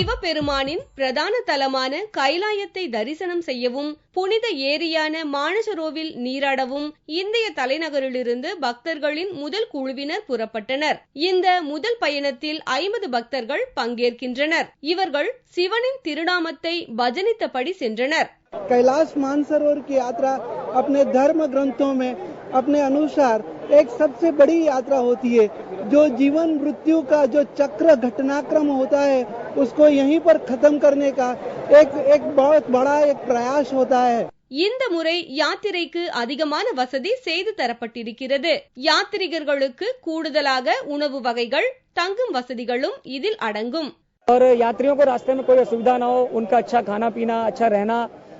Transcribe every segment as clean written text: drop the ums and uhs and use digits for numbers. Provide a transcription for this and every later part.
சிவபெருமானின் பிரதான தலமான கைலாயத்தை தரிசனம் செய்யவும் புனித ஏரியான மானசரோவில் நீராடவும் இந்திய தலைநகரிலிருந்து பக்தர்களின் முதல் குழுவினர் புறப்பட்டனர். இந்த முதல் பயணத்தில் 50 பக்தர்கள் பங்கேற்கின்றனர். இவர்கள் சிவனின் திருநாமத்தை பஜனித்தபடி சென்றனர். कैलाश मानसरोवर की यात्रा अपने धर्म ग्रंथों में अपने अनुसार एक सबसे बड़ी यात्रा होती है. जो जीवन मृत्यु का जो चक्र घटनाक्रम होता है उसको यहीं पर खत्म करने का एक बहुत बड़ा एक प्रयास होता है. இந்த முறை யாத்திரைக்கு அதிகமான வசதி செய்து தரப்பட்டிருக்கிறது. யாத்ரீகர்களுக்கு கூடுதலாக உணவு வகைகள், தங்கும் வசதிகளும் இதில் அடங்கும். और यात्रियों को रास्ते में कोई असुविधा ना हो, उनका अच्छा खाना पीना, अच्छा रहना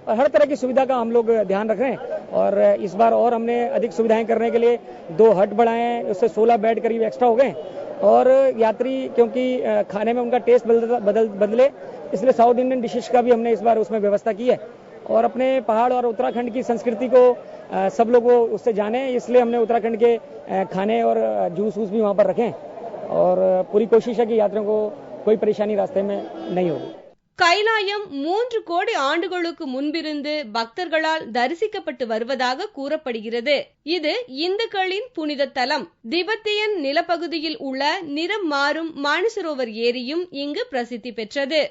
और हर तरह की सुविधा का हम लोग ध्यान रख रहे हैं. और इस बार और हमने अधिक सुविधाएं करने के लिए 2 हट बढ़ाए हैं, उससे 16 बेड करीब एक्स्ट्रा हो गए. और यात्री क्योंकि खाने में उनका टेस्ट बदले इसलिए साउथ इंडियन डिशेस का भी हमने इस बार उसमें व्यवस्था की है. और अपने पहाड़ और उत्तराखंड की संस्कृति को सब लोग उससे जाने, इसलिए हमने उत्तराखंड के खाने और जूस भी वहाँ पर रखे. और पूरी कोशिश है कि यात्रियों को कोई परेशानी रास्ते में नहीं होगी. கைலாயம் 3 கோடி ஆண்டுகளுக்கு முன்பிருந்து பக்தர்களால் தரிசிக்கப்பட்டு வருவதாக கூறப்படுகிறது. இது இந்துக்களின் புனித தலம். திபெத்தியன் நிலப்பகுதியில் உள்ள நிறம் மாறும் மானசரோவர் ஏரியும் இங்கு பிரசித்தி பெற்றது.